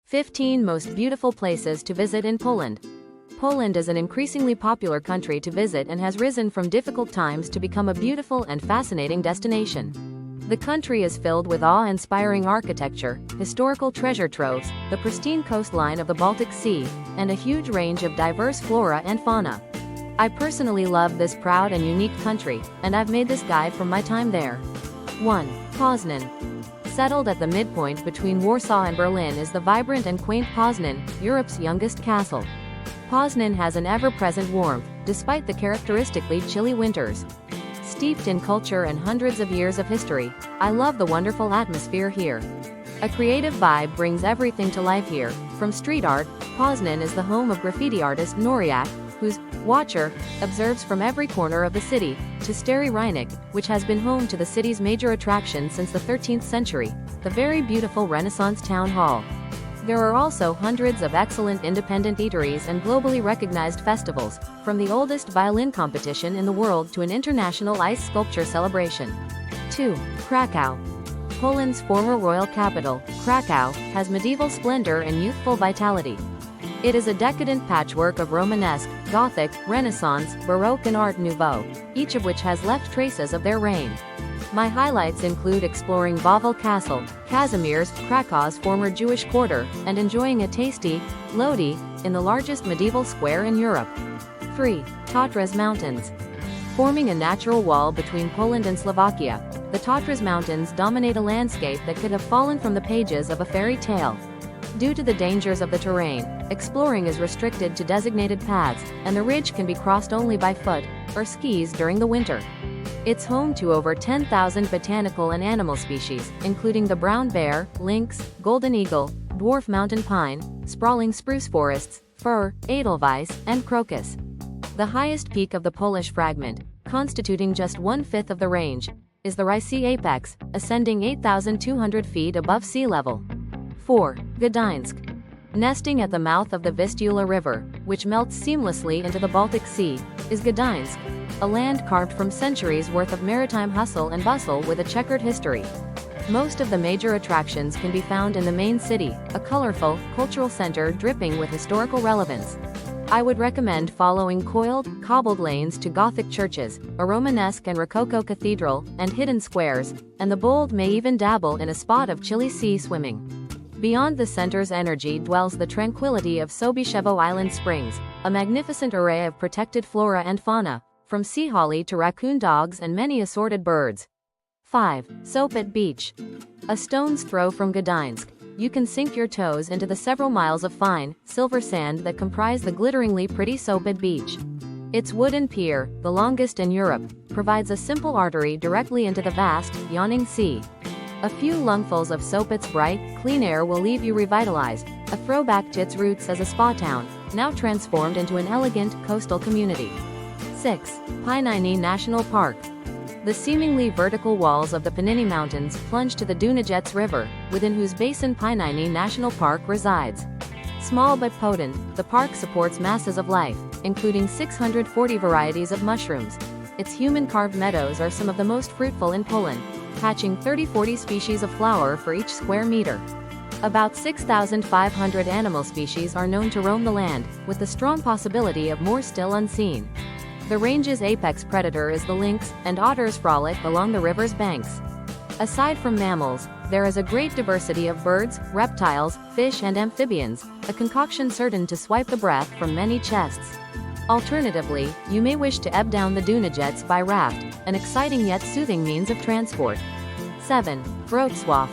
15 Most Beautiful Places to Visit in Poland. Poland is an increasingly popular country to visit and has risen from difficult times to become a beautiful and fascinating destination. The country is filled with awe-inspiring architecture, historical treasure troves, the pristine coastline of the Baltic Sea, and a huge range of diverse flora and fauna. I personally love this proud and unique country, and I've made this guide from my time there. 1. Poznan. Settled at the midpoint between Warsaw and Berlin is the vibrant and quaint Poznan, Europe's youngest castle. Poznan has an ever-present warmth, despite the characteristically chilly winters. Steeped in culture and hundreds of years of history, I love the wonderful atmosphere here. A creative vibe brings everything to life here. From street art, Poznan is the home of graffiti artist Noriak, whose Watcher observes from every corner of the city, to Stary Rynek, which has been home to the city's major attraction since the 13th century, the very beautiful Renaissance Town Hall. There are also hundreds of excellent independent eateries and globally recognized festivals, from the oldest violin competition in the world to an international ice sculpture celebration. 2. Krakow. Poland's former royal capital, Krakow, has medieval splendor and youthful vitality. It is a decadent patchwork of Romanesque, Gothic, Renaissance, Baroque and Art Nouveau, each of which has left traces of their reign. My highlights include exploring Wawel Castle, Kazimierz, Krakow's former Jewish quarter, and enjoying a tasty lodi in the largest medieval square in Europe. 3. Tatras Mountains. Forming a natural wall between Poland and Slovakia, the Tatras Mountains dominate a landscape that could have fallen from the pages of a fairy tale. Due to the dangers of the terrain, exploring is restricted to designated paths, and the ridge can be crossed only by foot or skis during the winter. It's home to over 10,000 botanical and animal species, including the brown bear, lynx, golden eagle, dwarf mountain pine, sprawling spruce forests, fir, edelweiss, and crocus. The highest peak of the Polish fragment, constituting just 1/5 of the range, is the Rysy apex, ascending 8,200 feet above sea level. 4. Gdańsk. Nesting at the mouth of the Vistula River, which melts seamlessly into the Baltic Sea, is Gdańsk, a land carved from centuries worth of maritime hustle and bustle with a checkered history. Most of the major attractions can be found in the main city, a colorful, cultural center dripping with historical relevance. I would recommend following coiled, cobbled lanes to Gothic churches, a Romanesque and Rococo cathedral, and hidden squares, and the bold may even dabble in a spot of chilly sea swimming. Beyond the center's energy dwells the tranquility of Sobiszewo Island Springs, a magnificent array of protected flora and fauna, from sea holly to raccoon dogs and many assorted birds. 5. Sopot Beach. A stone's throw from Gdańsk, you can sink your toes into the several miles of fine, silver sand that comprise the glitteringly pretty Sopot Beach. Its wooden pier, the longest in Europe, provides a simple artery directly into the vast, yawning sea. A few lungfuls of Sopot's bright, clean air will leave you revitalized, a throwback to its roots as a spa town, now transformed into an elegant, coastal community. 6. Pieniny National Park. The seemingly vertical walls of the Penniny Mountains plunge to the Dunajec River, within whose basin Pieniny National Park resides. Small but potent, the park supports masses of life, including 640 varieties of mushrooms. Its human-carved meadows are some of the most fruitful in Poland, hatching 30–40 species of flower for each square meter. About 6,500 animal species are known to roam the land, with the strong possibility of more still unseen. The range's apex predator is the lynx, and otters frolic along the river's banks. Aside from mammals, there is a great diversity of birds, reptiles, fish and amphibians, a concoction certain to swipe the breath from many chests. Alternatively, you may wish to ebb down the Dunajec by raft, an exciting yet soothing means of transport. 7. Wrocław.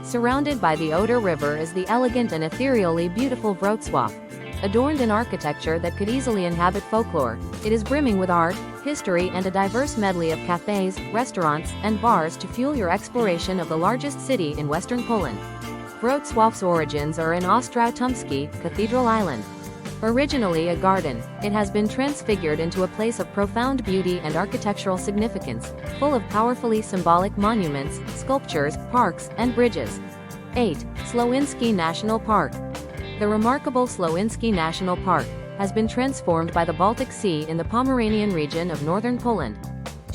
Surrounded by the Oder River is the elegant and ethereally beautiful Wrocław. Adorned in architecture that could easily inhabit folklore, it is brimming with art, history and a diverse medley of cafes, restaurants, and bars to fuel your exploration of the largest city in western Poland. Wrocław's origins are in Ostrał-Tumski, Cathedral Island. Originally a garden, it has been transfigured into a place of profound beauty and architectural significance, full of powerfully symbolic monuments, sculptures, parks, and bridges. 8. Słowiński National Park. The remarkable Słowiński National Park has been transformed by the Baltic Sea in the Pomeranian region of northern Poland.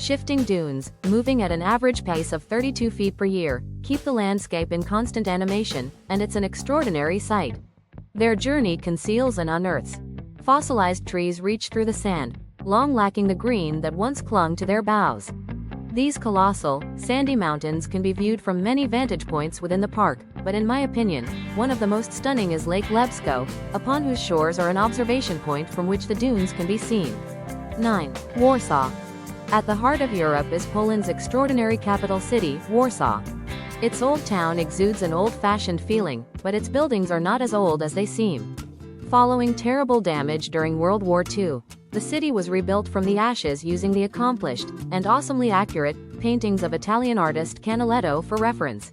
Shifting dunes, moving at an average pace of 32 feet per year, keep the landscape in constant animation, and it's an extraordinary sight. Their journey conceals and unearths. Fossilized trees reach through the sand, long lacking the green that once clung to their boughs. These colossal, sandy mountains can be viewed from many vantage points within the park, but in my opinion, one of the most stunning is Lake Lebsko, upon whose shores are an observation point from which the dunes can be seen. 9. Warsaw. At the heart of Europe is Poland's extraordinary capital city, Warsaw. Its old town exudes an old-fashioned feeling, but its buildings are not as old as they seem. Following terrible damage during World War II, the city was rebuilt from the ashes using the accomplished, and awesomely accurate, paintings of Italian artist Canaletto for reference.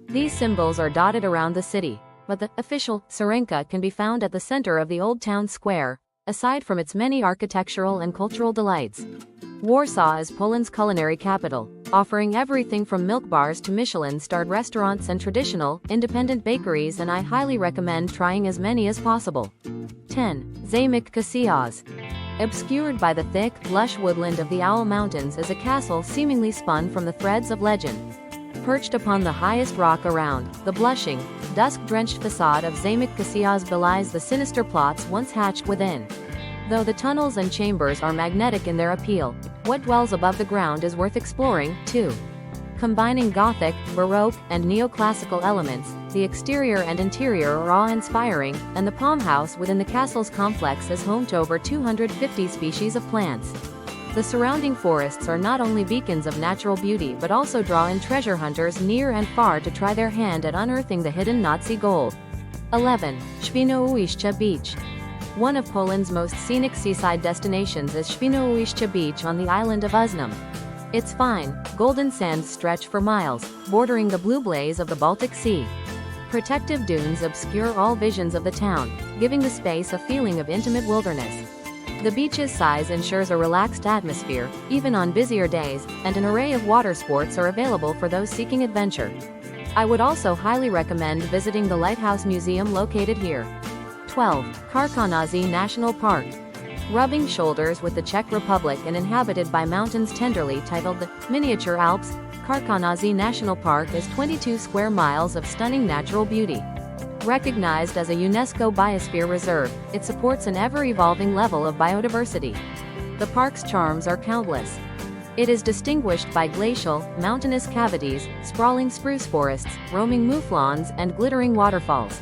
These symbols are dotted around the city, but the official Syrenka can be found at the center of the old town square, aside from its many architectural and cultural delights. Warsaw is Poland's culinary capital, offering everything from milk bars to Michelin-starred restaurants and traditional, independent bakeries, and I highly recommend trying as many as possible. 10. Zamek Kasiaz. Obscured by the thick, lush woodland of the Owl Mountains is a castle seemingly spun from the threads of legend. Perched upon the highest rock around, the blushing, dusk-drenched facade of Zamek Kasiaz belies the sinister plots once hatched within. Though the tunnels and chambers are magnetic in their appeal, what dwells above the ground is worth exploring, too. Combining Gothic, Baroque, and neoclassical elements, the exterior and interior are awe-inspiring, and the palm house within the castle's complex is home to over 250 species of plants. The surrounding forests are not only beacons of natural beauty but also draw in treasure hunters near and far to try their hand at unearthing the hidden Nazi gold. 11. Świnoujście Beach. One of Poland's most scenic seaside destinations is Świnoujście Beach on the island of Uznum. Its fine, golden sands stretch for miles, bordering the blue blaze of the Baltic Sea. Protective dunes obscure all visions of the town, giving the space a feeling of intimate wilderness. The beach's size ensures a relaxed atmosphere, even on busier days, and an array of water sports are available for those seeking adventure. I would also highly recommend visiting the Lighthouse Museum located here. 12. Karkonosze National Park. Rubbing shoulders with the Czech Republic and inhabited by mountains tenderly titled the Miniature Alps, Karkonosze National Park is 22 square miles of stunning natural beauty. Recognized as a UNESCO Biosphere Reserve, it supports an ever-evolving level of biodiversity. The park's charms are countless. It is distinguished by glacial, mountainous cavities, sprawling spruce forests, roaming mouflons, and glittering waterfalls.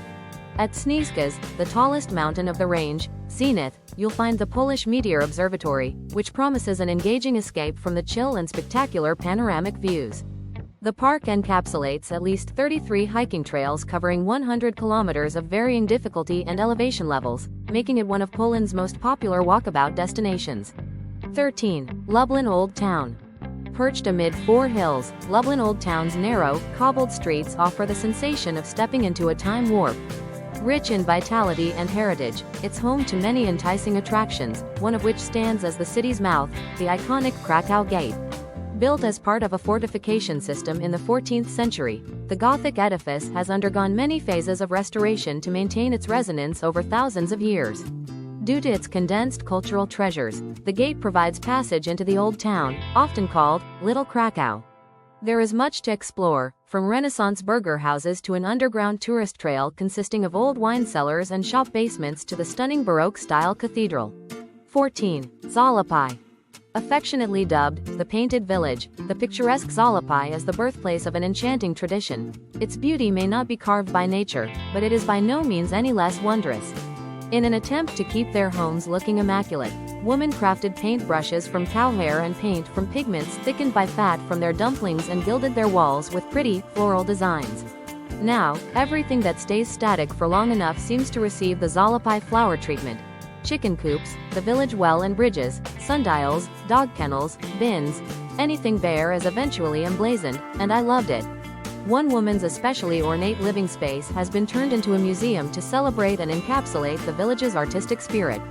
At Śnieżka's, the tallest mountain of the range, Zenith, you'll find the Polish Meteor Observatory, which promises an engaging escape from the chill and spectacular panoramic views. The park encapsulates at least 33 hiking trails covering 100 kilometers of varying difficulty and elevation levels, making it one of Poland's most popular walkabout destinations. 13. Lublin Old Town. Perched amid 4 hills, Lublin Old Town's narrow, cobbled streets offer the sensation of stepping into a time warp. Rich in vitality and heritage, it's home to many enticing attractions, one of which stands as the city's mouth, the iconic Krakow Gate. Built as part of a fortification system in the 14th century, the Gothic edifice has undergone many phases of restoration to maintain its resonance over thousands of years. Due to its condensed cultural treasures, the gate provides passage into the old town, often called Little Krakow. There is much to explore, from Renaissance burger houses to an underground tourist trail consisting of old wine cellars and shop basements to the stunning Baroque-style cathedral. 14. Zalapie. Affectionately dubbed the Painted Village, the picturesque Zalapie is the birthplace of an enchanting tradition. Its beauty may not be carved by nature, but it is by no means any less wondrous. In an attempt to keep their homes looking immaculate, women crafted paint brushes from cow hair and paint from pigments thickened by fat from their dumplings and gilded their walls with pretty, floral designs. Now, everything that stays static for long enough seems to receive the Zalapie flower treatment. Chicken coops, the village well and bridges, sundials, dog kennels, bins. Anything bare is eventually emblazoned, and I loved it. One woman's especially ornate living space has been turned into a museum to celebrate and encapsulate the village's artistic spirit.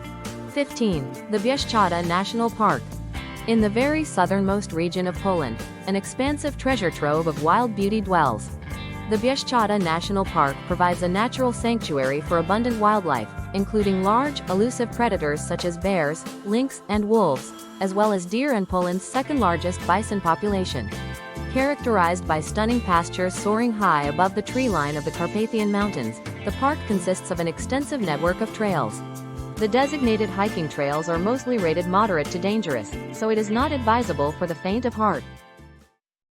15. The Bieszczady National Park. In the very southernmost region of Poland, an expansive treasure trove of wild beauty dwells. The Bieszczada National Park provides a natural sanctuary for abundant wildlife, including large, elusive predators such as bears, lynx, and wolves, as well as deer and Poland's second-largest bison population. Characterized by stunning pastures soaring high above the tree line of the Carpathian Mountains, the park consists of an extensive network of trails. The designated hiking trails are mostly rated moderate to dangerous, so it is not advisable for the faint of heart.